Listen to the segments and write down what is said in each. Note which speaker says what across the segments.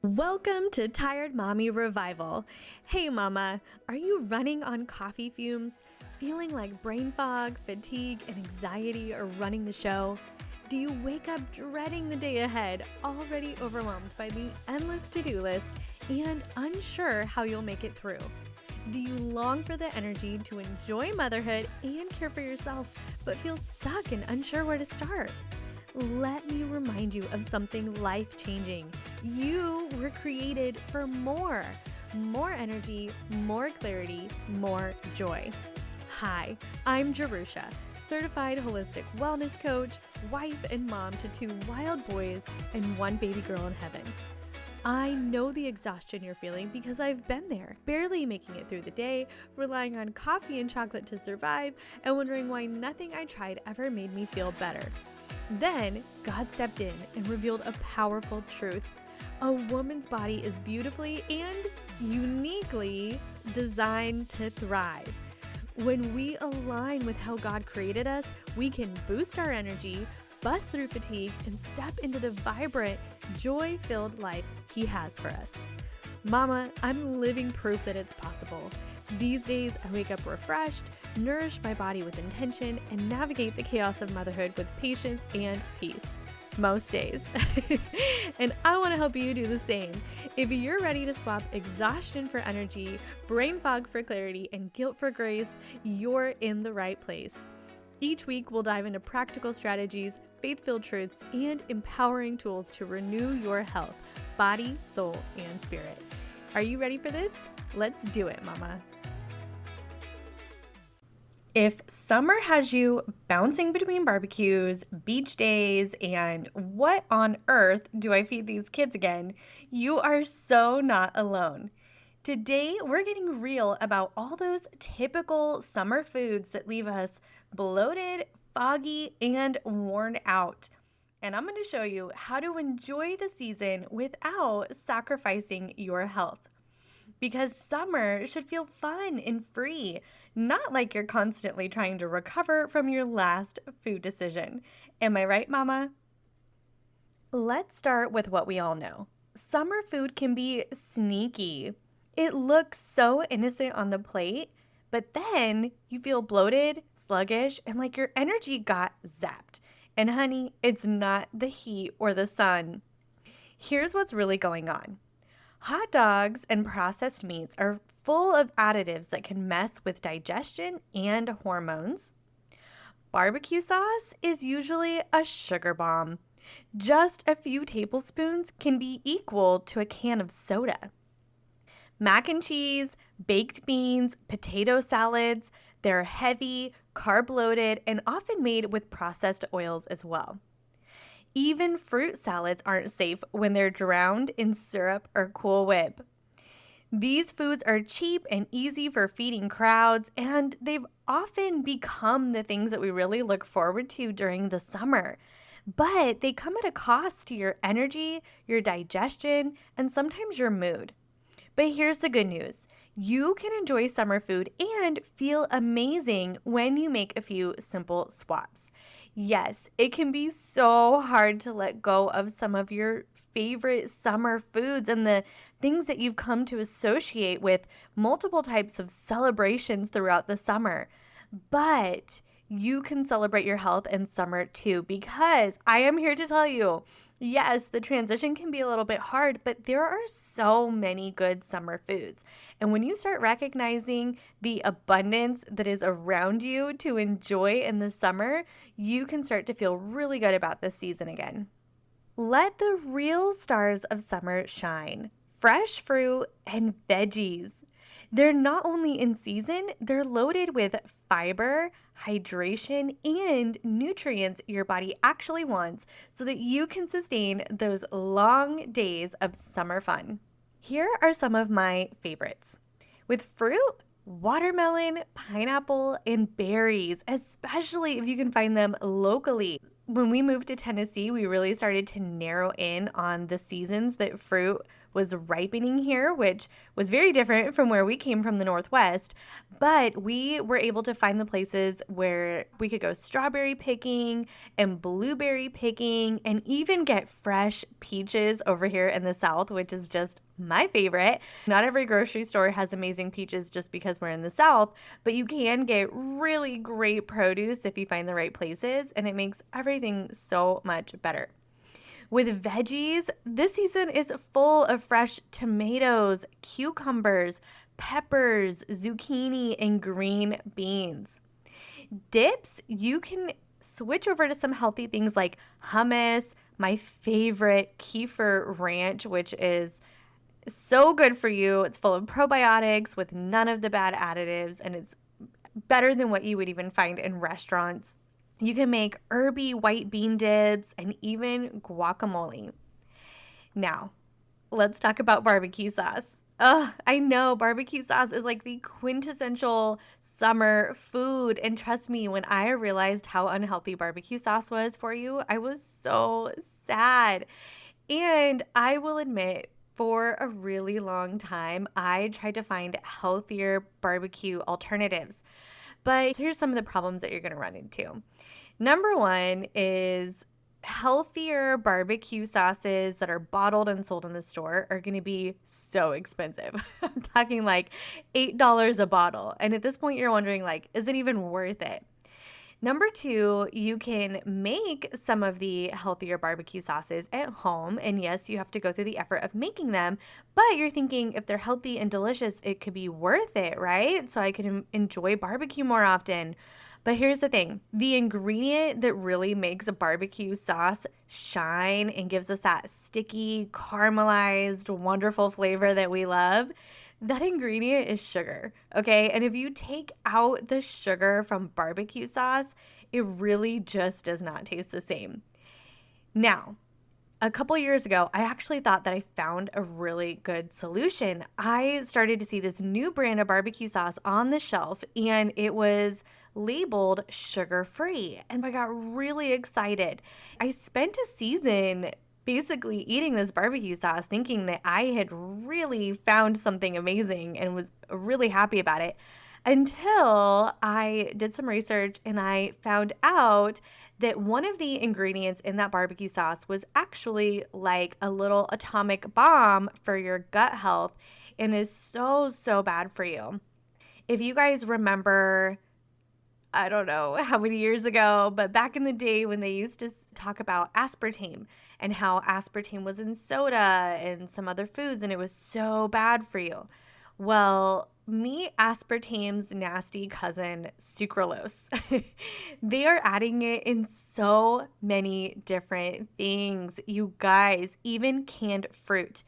Speaker 1: Welcome to Tired Mommy Revival. Hey mama, are you running on coffee fumes? Feeling like brain fog, fatigue, and anxiety are running the show? Do you wake up dreading the day ahead, already overwhelmed by the endless to-do list and unsure how you'll make it through? Do you long for the energy to enjoy motherhood and care for yourself, but feel stuck and unsure where to start? Let me remind you of something life-changing. You were created for more energy, more clarity, more joy. Hi, I'm Jerusha, certified holistic wellness coach, wife and mom to 2 wild boys and 1 baby girl in heaven. I know the exhaustion you're feeling because I've been there, barely making it through the day, relying on coffee and chocolate to survive, and wondering why nothing I tried ever made me feel better. Then, God stepped in and revealed a powerful truth. A woman's body is beautifully and uniquely designed to thrive. When we align with how God created us, we can boost our energy, bust through fatigue, and step into the vibrant, joy-filled life He has for us. Mama, I'm living proof that it's possible. These days, I wake up refreshed, nourish my body with intention, and navigate the chaos of motherhood with patience and peace. Most days. And I want to help you do the same. If you're ready to swap exhaustion for energy, brain fog for clarity, and guilt for grace, you're in the right place. Each week, we'll dive into practical strategies, faith-filled truths, and empowering tools to renew your health, body, soul, and spirit. Are you ready for this? Let's do it, mama. If summer has you bouncing between barbecues, beach days, and what on earth do I feed these kids again, you are so not alone. Today, we're getting real about all those typical summer foods that leave us bloated, foggy, and worn out. And I'm going to show you how to enjoy the season without sacrificing your health. Because summer should feel fun and free, not like you're constantly trying to recover from your last food decision. Am I right, Mama? Let's start with what we all know. Summer food can be sneaky. It looks so innocent on the plate, but then you feel bloated, sluggish, and like your energy got zapped. And honey, it's not the heat or the sun. Here's what's really going on. Hot dogs and processed meats are full of additives that can mess with digestion and hormones. Barbecue sauce is usually a sugar bomb. Just a few tablespoons can be equal to a can of soda. Mac and cheese, baked beans, potato salads, they're heavy, carb-loaded, and often made with processed oils as well. Even fruit salads aren't safe when they're drowned in syrup or Cool Whip. These foods are cheap and easy for feeding crowds, and they've often become the things that we really look forward to during the summer. But they come at a cost to your energy, your digestion, and sometimes your mood. But here's the good news. You can enjoy summer food and feel amazing when you make a few simple swaps. Yes, it can be so hard to let go of some of your favorite summer foods and the things that you've come to associate with multiple types of celebrations throughout the summer. But you can celebrate your health in summer too, because I am here to tell you, yes, the transition can be a little bit hard, but there are so many good summer foods. And when you start recognizing the abundance that is around you to enjoy in the summer, you can start to feel really good about this season again. Let the real stars of summer shine. Fresh fruit and veggies. They're not only in season, they're loaded with fiber, hydration, and nutrients your body actually wants so that you can sustain those long days of summer fun. Here are some of my favorites. With fruit, watermelon, pineapple, and berries, especially if you can find them locally. When we moved to Tennessee, we really started to narrow in on the seasons that fruit was ripening here, which was very different from where we came from the Northwest. But we were able to find the places where we could go strawberry picking and blueberry picking and even get fresh peaches over here in the South, which is just my favorite. Not every grocery store has amazing peaches just because we're in the South, but you can get really great produce if you find the right places, and it makes everything so much better. With veggies, this season is full of fresh tomatoes, cucumbers, peppers, zucchini, and green beans. Dips, you can switch over to some healthy things like hummus, my favorite kefir ranch, which is so good for you. It's full of probiotics with none of the bad additives, and it's better than what you would even find in restaurants. You can make herby white bean dips and even guacamole. Now, let's talk about barbecue sauce. Oh, I know barbecue sauce is like the quintessential summer food. And trust me, when I realized how unhealthy barbecue sauce was for you, I was so sad. And I will admit, for a really long time, I tried to find healthier barbecue alternatives. But here's some of the problems that you're going to run into. Number one is healthier barbecue sauces that are bottled and sold in the store are going to be so expensive. I'm talking like $8 a bottle. And at this point, you're wondering, like, is it even worth it? Number two, you can make some of the healthier barbecue sauces at home. And yes, you have to go through the effort of making them, but you're thinking if they're healthy and delicious, it could be worth it, right? So I can enjoy barbecue more often. But here's the thing, the ingredient that really makes a barbecue sauce shine and gives us that sticky, caramelized, wonderful flavor that we love, that ingredient is sugar, okay? And if you take out the sugar from barbecue sauce, it really just does not taste the same. Now, a couple years ago, I actually thought that I found a really good solution. I started to see this new brand of barbecue sauce on the shelf, and it was labeled sugar-free. And I got really excited. I spent a season basically eating this barbecue sauce thinking that I had really found something amazing and was really happy about it, until I did some research and I found out that one of the ingredients in that barbecue sauce was actually like a little atomic bomb for your gut health and is so, so bad for you. If you guys remember, I don't know how many years ago, but back in the day when they used to talk about aspartame and how aspartame was in soda and some other foods and it was so bad for you. Well, meet aspartame's nasty cousin, sucralose. They are adding it in so many different things, you guys, even canned fruit.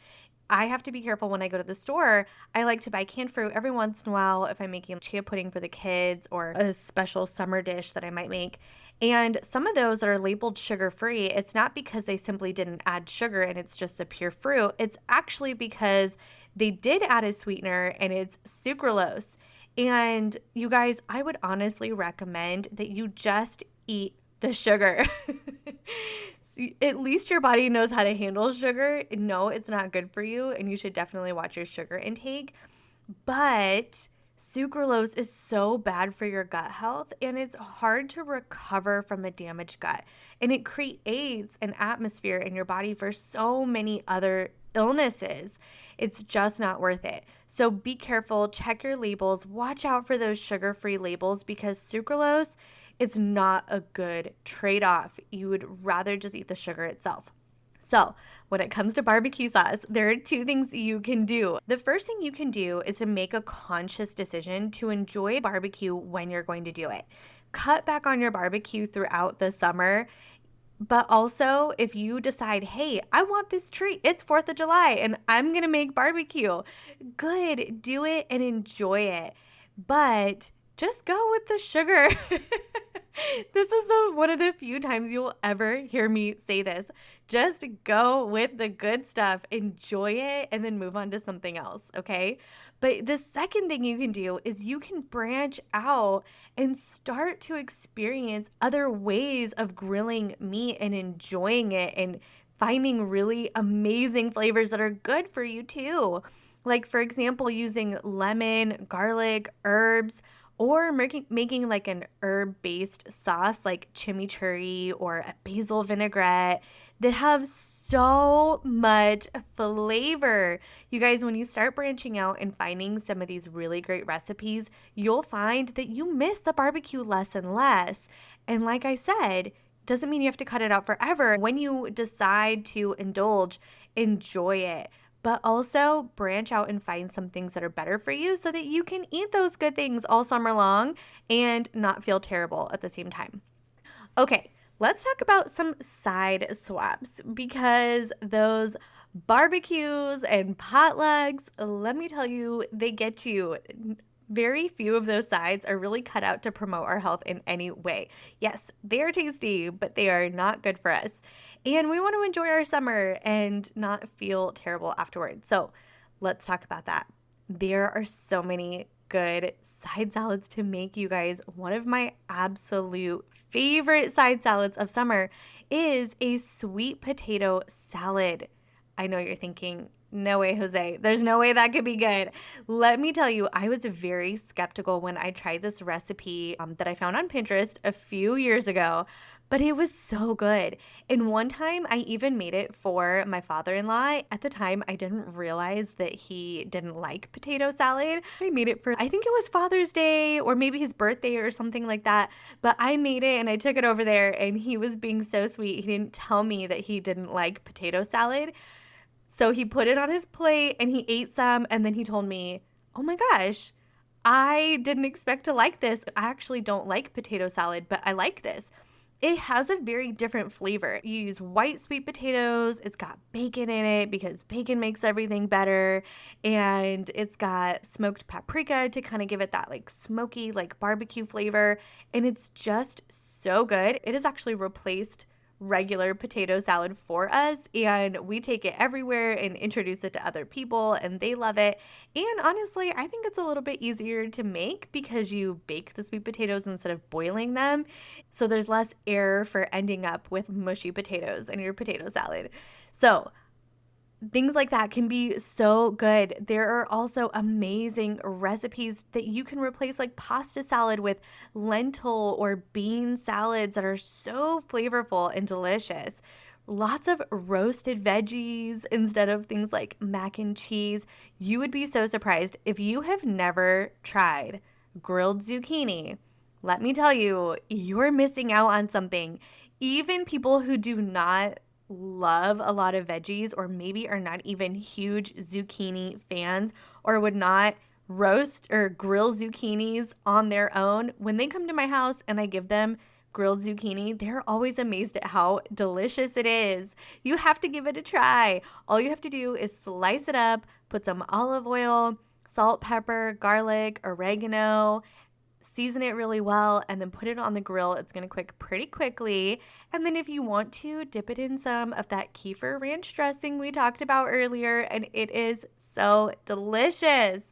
Speaker 1: I have to be careful when I go to the store. I like to buy canned fruit every once in a while if I'm making chia pudding for the kids or a special summer dish that I might make. And some of those that are labeled sugar-free, it's not because they simply didn't add sugar and it's just a pure fruit. It's actually because they did add a sweetener and it's sucralose. And you guys, I would honestly recommend that you just eat the sugar. At least your body knows how to handle sugar. No, it's not good for you, and you should definitely watch your sugar intake. But sucralose is so bad for your gut health, and it's hard to recover from a damaged gut. And it creates an atmosphere in your body for so many other illnesses. It's just not worth it. So be careful, check your labels, watch out for those sugar-free labels because sucralose, it's not a good trade-off. You would rather just eat the sugar itself. So when it comes to barbecue sauce, there are two things you can do. The first thing you can do is to make a conscious decision to enjoy barbecue when you're going to do it. Cut back on your barbecue throughout the summer. But also, if you decide, hey, I want this treat, it's 4th of July and I'm going to make barbecue, good, do it and enjoy it. But just go with the sugar. This is one of the few times you'll ever hear me say this. Just go with the good stuff, enjoy it, and then move on to something else, okay? But the second thing you can do is you can branch out and start to experience other ways of grilling meat and enjoying it and finding really amazing flavors that are good for you too. Like, for example, using lemon, garlic, herbs, or making like an herb based sauce like chimichurri or a basil vinaigrette that have so much flavor. You guys, when you start branching out and finding some of these really great recipes, you'll find that you miss the barbecue less and less. And like I said, doesn't mean you have to cut it out forever. When you decide to indulge, enjoy it, but also branch out and find some things that are better for you so that you can eat those good things all summer long and not feel terrible at the same time. Okay, let's talk about some side swaps because those barbecues and potlucks, let me tell you, they get you. Very few of those sides are really cut out to promote our health in any way. Yes, they are tasty, but they are not good for us. And we want to enjoy our summer and not feel terrible afterwards. So let's talk about that. There are so many good side salads to make, you guys. One of my absolute favorite side salads of summer is a sweet potato salad. I know you're thinking, no way, Jose. There's no way that could be good. Let me tell you, I was very skeptical when I tried this recipe that I found on Pinterest a few years ago, but it was so good. And one time I even made it for my father-in-law. At the time, I didn't realize that he didn't like potato salad. I made it for, I think it was Father's Day or maybe his birthday or something like that. But I made it and I took it over there and he was being so sweet. He didn't tell me that he didn't like potato salad. So he put it on his plate and he ate some and then he told me, oh my gosh, I didn't expect to like this. I actually don't like potato salad, but I like this. It has a very different flavor. You use white sweet potatoes. It's got bacon in it because bacon makes everything better. And it's got smoked paprika to kind of give it that like smoky, like barbecue flavor. And it's just so good. It has actually replaced regular potato salad for us, and we take it everywhere and introduce it to other people and they love it. And honestly, I think it's a little bit easier to make because you bake the sweet potatoes instead of boiling them, so there's less error for ending up with mushy potatoes in your potato salad. So things like that can be so good. There are also amazing recipes that you can replace like pasta salad with lentil or bean salads that are so flavorful and delicious. Lots of roasted veggies instead of things like mac and cheese. You would be so surprised if you have never tried grilled zucchini. Let me tell you, you're missing out on something. Even people who do not love a lot of veggies or maybe are not even huge zucchini fans or would not roast or grill zucchinis on their own, when they come to my house and I give them grilled zucchini, they're always amazed at how delicious it is. You have to give it a try. All you have to do is slice it up, put some olive oil, salt, pepper, garlic, oregano, season it really well, and then put it on the grill. It's going to cook pretty quickly. And then if you want to, dip it in some of that kefir ranch dressing we talked about earlier, and it is so delicious.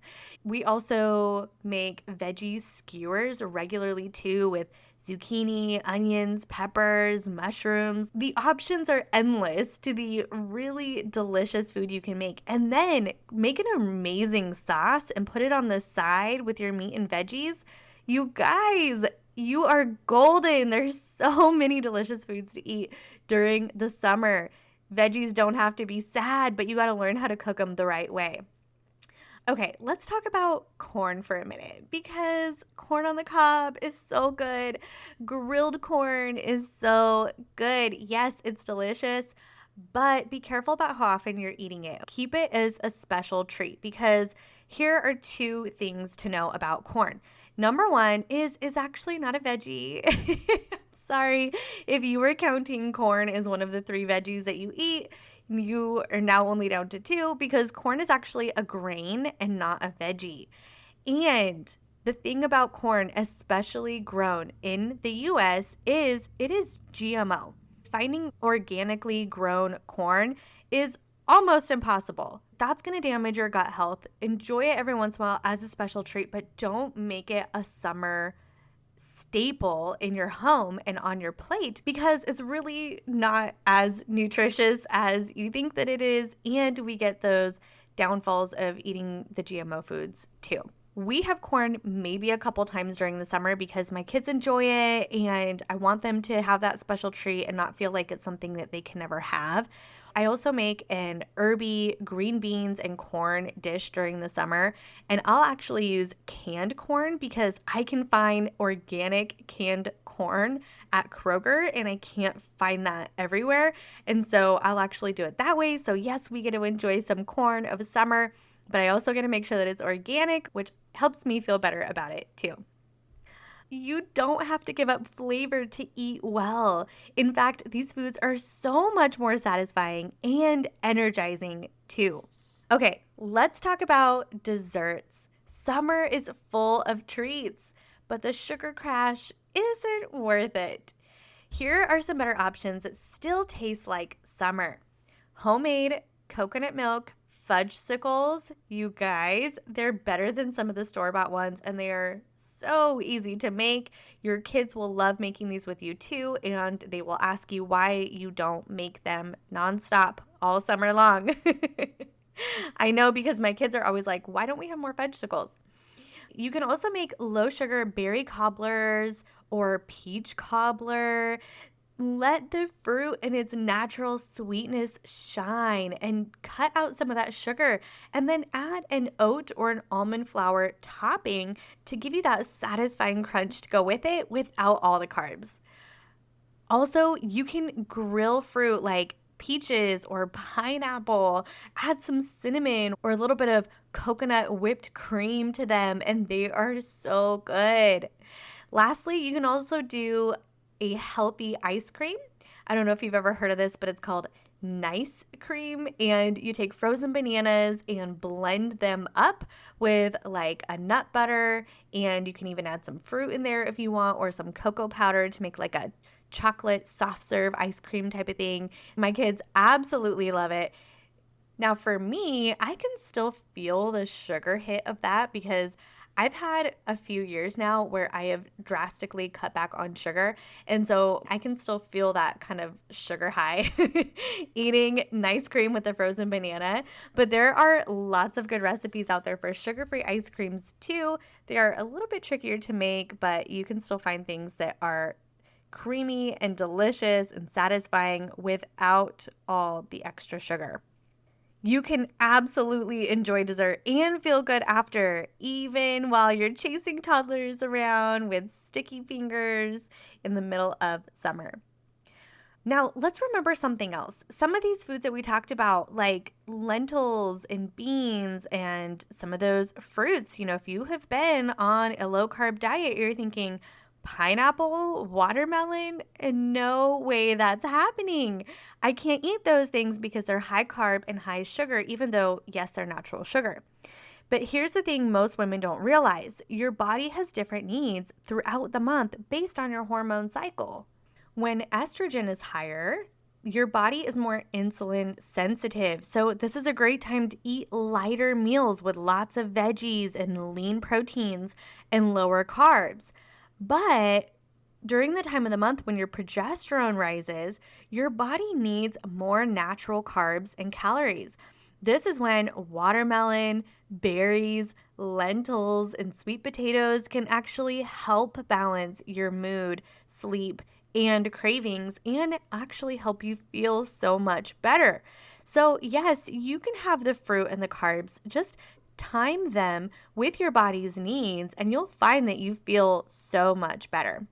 Speaker 1: We also make veggie skewers regularly too with zucchini, onions, peppers, mushrooms. The options are endless to the really delicious food you can make. And then make an amazing sauce and put it on the side with your meat and veggies. You guys, you are golden. There's so many delicious foods to eat during the summer. Veggies don't have to be sad, but you got to learn how to cook them the right way. Okay, let's talk about corn for a minute because corn on the cob is so good. Grilled corn is so good. Yes, it's delicious, but be careful about how often you're eating it. Keep it as a special treat because here are two things to know about corn. Number one is actually not a veggie. Sorry, if you were counting corn as one of the three veggies that you eat, you are now only down to two because corn is actually a grain and not a veggie. And the thing about corn, especially grown in the US, is it is GMO. Finding organically grown corn is almost impossible. That's going to damage your gut health. Enjoy it every once in a while as a special treat, but don't make it a summer staple in your home and on your plate because it's really not as nutritious as you think that it is. And we get those downfalls of eating the GMO foods too. We have corn maybe a couple times during the summer because my kids enjoy it and I want them to have that special treat and not feel like it's something that they can never have. I also make an herby green beans and corn dish during the summer, and I'll actually use canned corn because I can find organic canned corn at Kroger and I can't find that everywhere. And so I'll actually do it that way. So yes, we get to enjoy some corn of summer, but I also get to make sure that it's organic, which helps me feel better about it too. You don't have to give up flavor to eat well. In fact, these foods are so much more satisfying and energizing too. Okay, let's talk about desserts. Summer is full of treats, but the sugar crash isn't worth it. Here are some better options that still taste like summer. Homemade coconut milk fudgesicles, you guys, they're better than some of the store-bought ones and they are so easy to make. Your kids will love making these with you too, and they will ask you why you don't make them nonstop all summer long. I know because my kids are always like, why don't we have more fudgesicles? You can also make low sugar berry cobblers or peach cobbler. Let the fruit and its natural sweetness shine and cut out some of that sugar, and then add an oat or an almond flour topping to give you that satisfying crunch to go with it without all the carbs. Also, you can grill fruit like peaches or pineapple, add some cinnamon or a little bit of coconut whipped cream to them, and they are so good. Lastly, you can also do a healthy ice cream. I don't know if you've ever heard of this, but it's called nice cream. And you take frozen bananas and blend them up with like a nut butter. And you can even add some fruit in there if you want, or some cocoa powder to make like a chocolate soft serve ice cream type of thing. My kids absolutely love it. Now, for me, I can still feel the sugar hit of that because I've had a few years now where I have drastically cut back on sugar. And so I can still feel that kind of sugar high eating nice cream with a frozen banana. But there are lots of good recipes out there for sugar-free ice creams too. They are a little bit trickier to make, but you can still find things that are creamy and delicious and satisfying without all the extra sugar. You can absolutely enjoy dessert and feel good after, even while you're chasing toddlers around with sticky fingers in the middle of summer. Now, let's remember something else. Some of these foods that we talked about, like lentils and beans and some of those fruits, if you have been on a low carb diet, you're thinking, pineapple, watermelon, and no way that's happening. I can't eat those things because they're high carb and high sugar, even though, yes, they're natural sugar. But here's the thing most women don't realize. Your body has different needs throughout the month based on your hormone cycle. When estrogen is higher, your body is more insulin sensitive. So this is a great time to eat lighter meals with lots of veggies and lean proteins and lower carbs. But during the time of the month when your progesterone rises, your body needs more natural carbs and calories. This is when watermelon, berries, lentils, and sweet potatoes can actually help balance your mood, sleep, and cravings, and actually help you feel so much better. So yes, you can have the fruit and the carbs, just time them with your body's needs and you'll find that you feel so much better.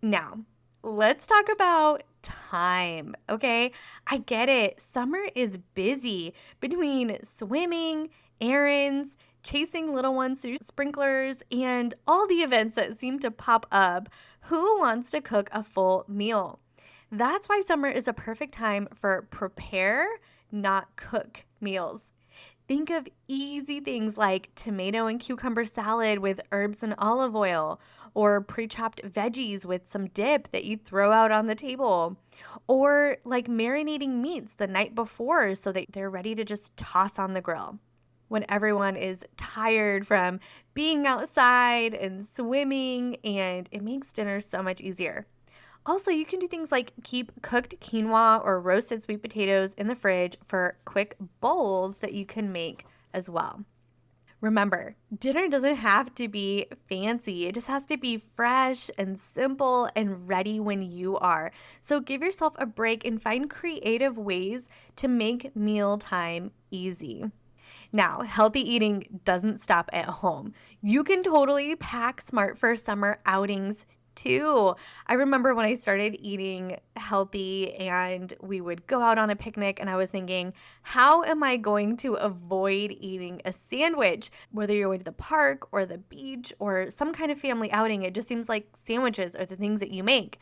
Speaker 1: Now, let's talk about time, okay? I get it. Summer is busy between swimming, errands, chasing little ones through sprinklers, and all the events that seem to pop up. Who wants to cook a full meal? That's why summer is a perfect time for prepare, not cook meals. Think of easy things like tomato and cucumber salad with herbs and olive oil, or pre-chopped veggies with some dip that you throw out on the table, or like marinating meats the night before so that they're ready to just toss on the grill. when everyone is tired from being outside and swimming, and it makes dinner so much easier. Also, you can do things like keep cooked quinoa or roasted sweet potatoes in the fridge for quick bowls that you can make as well. Remember, dinner doesn't have to be fancy. It just has to be fresh and simple and ready when you are. So give yourself a break and find creative ways to make mealtime easy. Now, healthy eating doesn't stop at home. You can totally pack smart for summer outings too. I remember when I started eating healthy and we would go out on a picnic, and I was thinking, how am I going to avoid eating a sandwich? Whether you're going to the park or the beach or some kind of family outing, it just seems like sandwiches are the things that you make.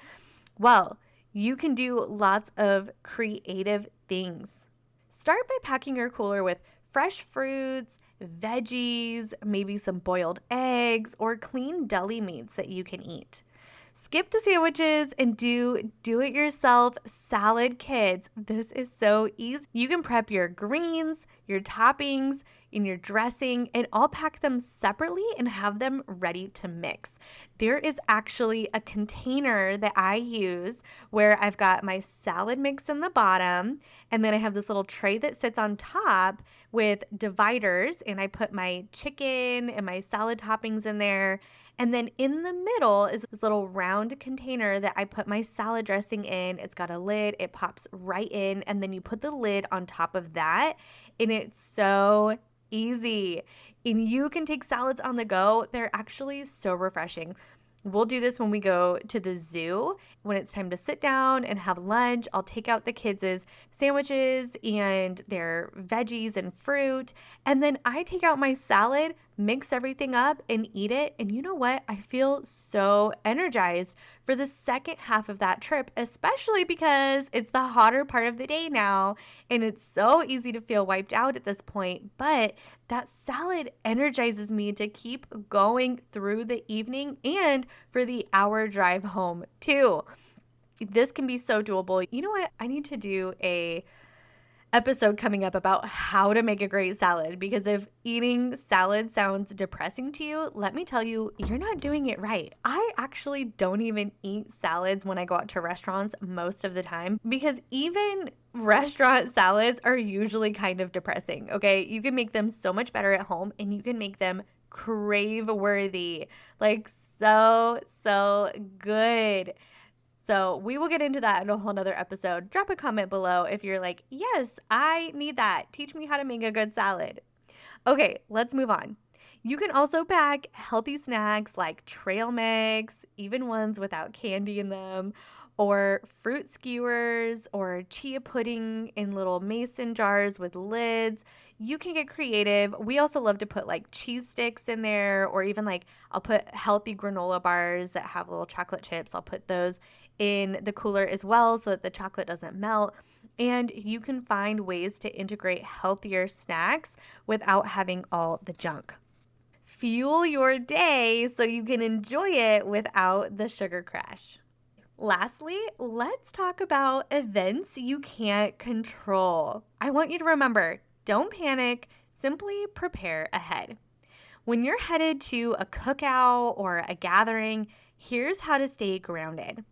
Speaker 1: Well, you can do lots of creative things. Start by packing your cooler with fresh fruits, veggies, maybe some boiled eggs, or clean deli meats that you can eat. Skip the sandwiches and do it yourself salad kits. This is so easy. You can prep your greens, your toppings, and your dressing, and all pack them separately and have them ready to mix. There is actually a container that I use where I've got my salad mix in the bottom, and then I have this little tray that sits on top with dividers, and I put my chicken and my salad toppings in there. And then in the middle is this little round container that I put my salad dressing in. It's got a lid, it pops right in, and then you put the lid on top of that, and it's so easy. And you can take salads on the go. They're actually so refreshing. We'll do this when we go to the zoo. When it's time to sit down and have lunch, I'll take out the kids' sandwiches and their veggies and fruit. And then I take out my salad, mix everything up, and eat it. And you know what? I feel so energized for the second half of that trip, especially because it's the hotter part of the day now. And it's so easy to feel wiped out at this point. But that salad energizes me to keep going through the evening and for the hour drive home too. This can be so doable. You know what? I need to do a episode coming up about how to make a great salad, because if eating salad sounds depressing to you, let me tell you, you're not doing it right. I actually don't even eat salads when I go out to restaurants most of the time, because even restaurant salads are usually kind of depressing, okay? You can make them so much better at home, and you can make them crave worthy, like so good. So we will get into that in a whole nother episode. Drop a comment below if you're like, yes, I need that. Teach me how to make a good salad. Okay, let's move on. You can also pack healthy snacks like trail mix, even ones without candy in them, or fruit skewers, or chia pudding in little mason jars with lids. You can get creative. We also love to put like cheese sticks in there, or even like I'll put healthy granola bars that have little chocolate chips. I'll put those in the cooler as well so that the chocolate doesn't melt. And you can find ways to integrate healthier snacks without having all the junk. Fuel your day so you can enjoy it without the sugar crash. Lastly, let's talk about events you can't control. I want you to remember, don't panic, simply prepare ahead. When you're headed to a cookout or a gathering, here's how to stay grounded.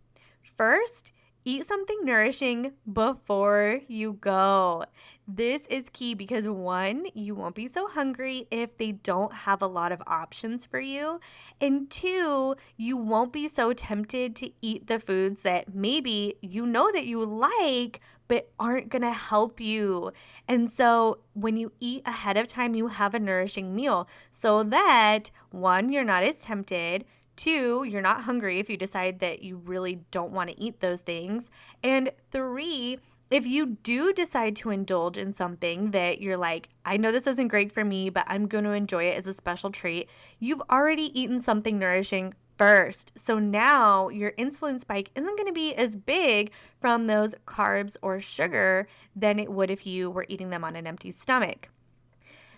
Speaker 1: First, eat something nourishing before you go. This is key because one, you won't be so hungry if they don't have a lot of options for you. And two, you won't be so tempted to eat the foods that maybe you know that you like, but aren't going to help you. And so when you eat ahead of time, you have a nourishing meal so that one, you're not as tempted. Two, you're not hungry if you decide that you really don't want to eat those things. And three, if you do decide to indulge in something that you're like, I know this isn't great for me, but I'm going to enjoy it as a special treat, you've already eaten something nourishing first. So now your insulin spike isn't going to be as big from those carbs or sugar than it would if you were eating them on an empty stomach.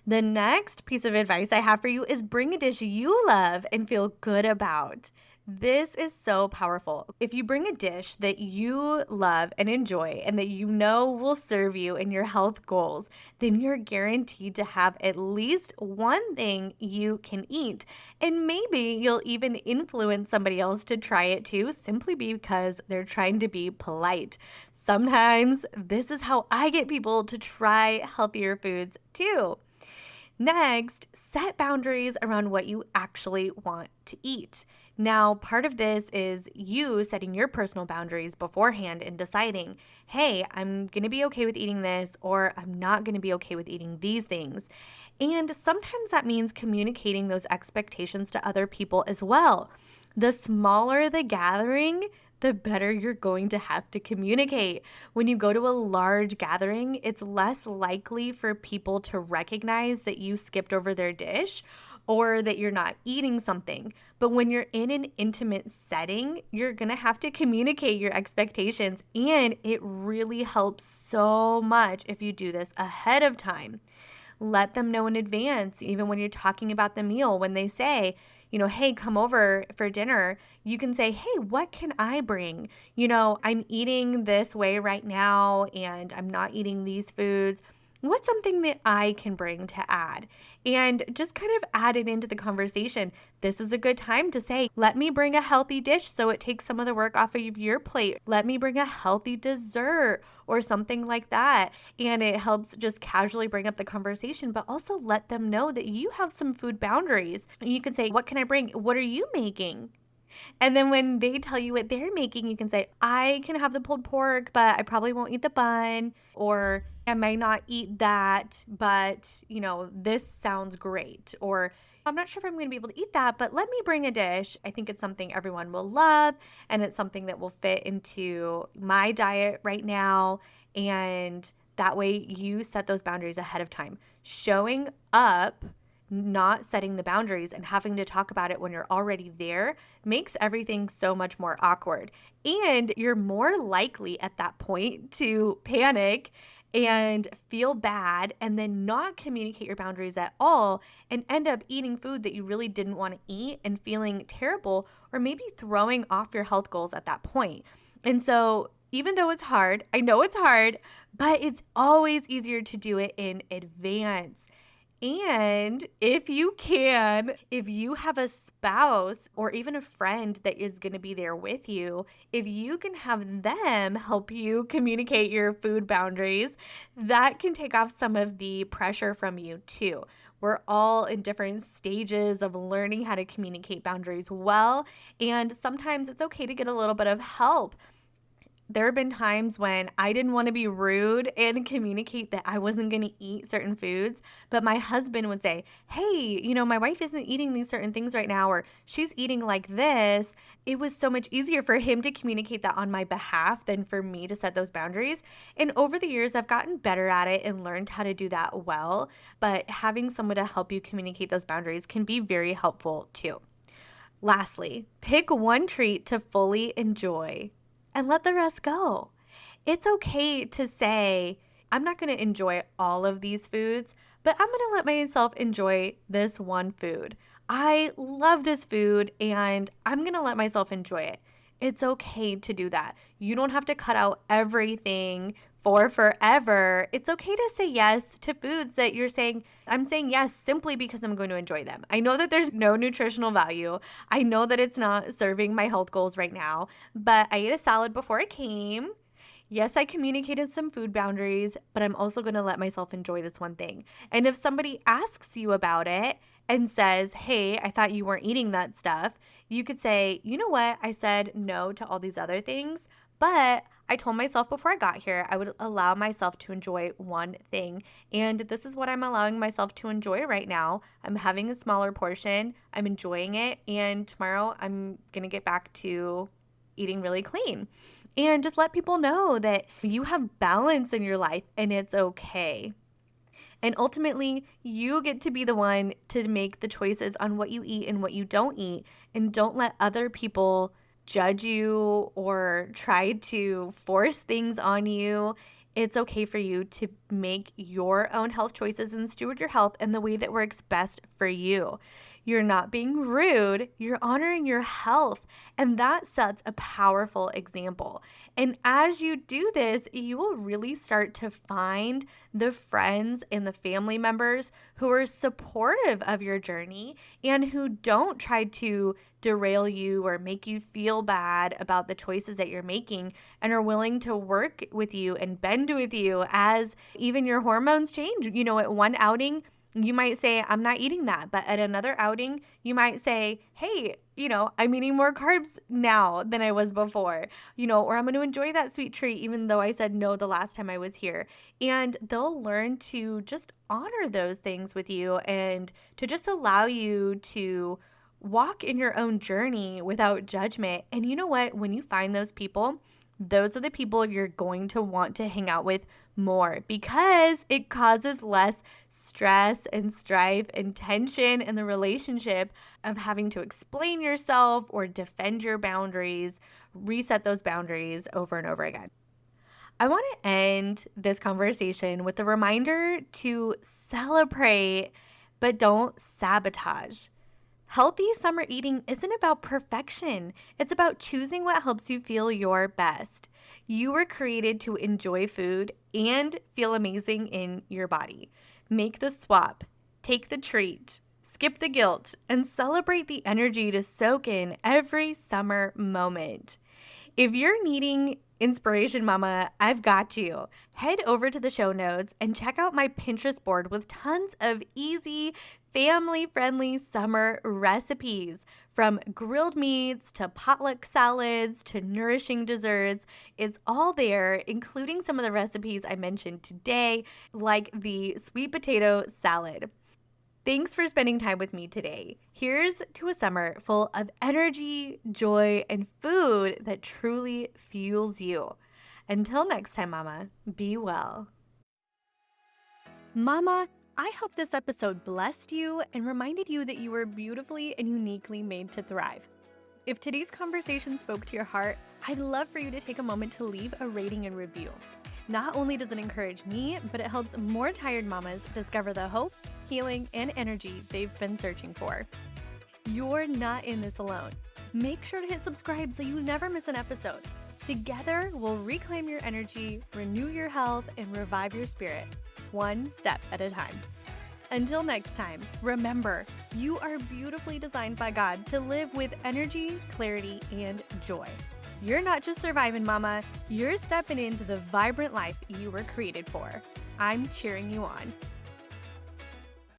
Speaker 1: The next piece of advice I have for you is bring a dish you love and feel good about. This is so powerful. If you bring a dish that you love and enjoy and that you know will serve you in your health goals, then you're guaranteed to have at least one thing you can eat. And maybe you'll even influence somebody else to try it too, simply because they're trying to be polite. Sometimes this is how I get people to try healthier foods too. Next, set boundaries around what you actually want to eat. Now, part of this is you setting your personal boundaries beforehand and deciding, hey, I'm going to be okay with eating this, or I'm not going to be okay with eating these things. And sometimes that means communicating those expectations to other people as well. The smaller the gathering, the better you're going to have to communicate. When you go to a large gathering, it's less likely for people to recognize that you skipped over their dish or that you're not eating something. But when you're in an intimate setting, you're going to have to communicate your expectations. And it really helps so much if you do this ahead of time. Let them know in advance, even when you're talking about the meal, when they say, hey, come over for dinner, you can say, hey, what can I bring? I'm eating this way right now and I'm not eating these foods. What's something that I can bring to add? And just kind of add it into the conversation. This is a good time to say, let me bring a healthy dish so it takes some of the work off of your plate. Let me bring a healthy dessert or something like that. And it helps just casually bring up the conversation, but also let them know that you have some food boundaries. You can say, what can I bring? What are you making? And then when they tell you what they're making, you can say, I can have the pulled pork, but I probably won't eat the bun, or I might not eat that, but this sounds great. Or I'm not sure if I'm going to be able to eat that, but let me bring a dish. I think it's something everyone will love, and it's something that will fit into my diet right now. And that way you set those boundaries ahead of time. Showing up, not setting the boundaries and having to talk about it when you're already there makes everything so much more awkward. And you're more likely at that point to panic and feel bad and then not communicate your boundaries at all and end up eating food that you really didn't want to eat and feeling terrible or maybe throwing off your health goals at that point. And so even though it's hard, I know it's hard, but it's always easier to do it in advance. And if you can, if you have a spouse or even a friend that is going to be there with you, if you can have them help you communicate your food boundaries, that can take off some of the pressure from you too. We're all in different stages of learning how to communicate boundaries well, and sometimes it's okay to get a little bit of help. There have been times when I didn't want to be rude and communicate that I wasn't going to eat certain foods, but my husband would say, hey, my wife isn't eating these certain things right now, or she's eating like this. It was so much easier for him to communicate that on my behalf than for me to set those boundaries. And over the years, I've gotten better at it and learned how to do that well. But having someone to help you communicate those boundaries can be very helpful too. Lastly, pick one treat to fully enjoy and let the rest go. It's okay to say, I'm not going to enjoy all of these foods, but I'm going to let myself enjoy this one food. I love this food and I'm going to let myself enjoy it. It's okay to do that. You don't have to cut out everything for forever. It's okay to say yes to foods that you're saying, I'm saying yes simply because I'm going to enjoy them. I know that there's no nutritional value. I know that it's not serving my health goals right now, but I ate a salad before I came. Yes, I communicated some food boundaries, but I'm also going to let myself enjoy this one thing. And if somebody asks you about it and says, hey, I thought you weren't eating that stuff, you could say, you know what? I said no to all these other things, but I told myself before I got here, I would allow myself to enjoy one thing. And this is what I'm allowing myself to enjoy right now. I'm having a smaller portion. I'm enjoying it. And tomorrow I'm going to get back to eating really clean. And just let people know that you have balance in your life and it's okay. And ultimately, you get to be the one to make the choices on what you eat and what you don't eat. And don't let other people judge you or try to force things on you. It's okay for you to make your own health choices and steward your health in the way that works best for you. You're not being rude, you're honoring your health, and that sets a powerful example. And as you do this, you will really start to find the friends and the family members who are supportive of your journey and who don't try to derail you or make you feel bad about the choices that you're making and are willing to work with you and bend with you as even your hormones change. At one outing, you might say, I'm not eating that. But at another outing, you might say, hey, I'm eating more carbs now than I was before, or I'm going to enjoy that sweet treat, even though I said no the last time I was here. And they'll learn to just honor those things with you and to just allow you to walk in your own journey without judgment. And you know what? When you find those people, those are the people you're going to want to hang out with more because it causes less stress and strife and tension in the relationship of having to explain yourself or defend your boundaries, reset those boundaries over and over again. I want to end this conversation with a reminder to celebrate, but don't sabotage. Healthy summer eating isn't about perfection. It's about choosing what helps you feel your best. You were created to enjoy food and feel amazing in your body. Make the swap, take the treat, skip the guilt, and celebrate the energy to soak in every summer moment. If you're needing inspiration, mama, I've got you. Head over to the show notes and check out my Pinterest board with tons of easy, family-friendly summer recipes. From grilled meats to potluck salads to nourishing desserts, it's all there, including some of the recipes I mentioned today, like the sweet potato salad. Thanks for spending time with me today. Here's to a summer full of energy, joy, and food that truly fuels you. Until next time, Mama, be well. Mama, I hope this episode blessed you and reminded you that you were beautifully and uniquely made to thrive. If today's conversation spoke to your heart, I'd love for you to take a moment to leave a rating and review. Not only does it encourage me, but it helps more tired mamas discover the hope, healing, and energy they've been searching for. You're not in this alone. Make sure to hit subscribe so you never miss an episode. Together, we'll reclaim your energy, renew your health, and revive your spirit, one step at a time. Until next time, remember, you are beautifully designed by God to live with energy, clarity, and joy. You're not just surviving, mama. You're stepping into the vibrant life you were created for. I'm cheering you on.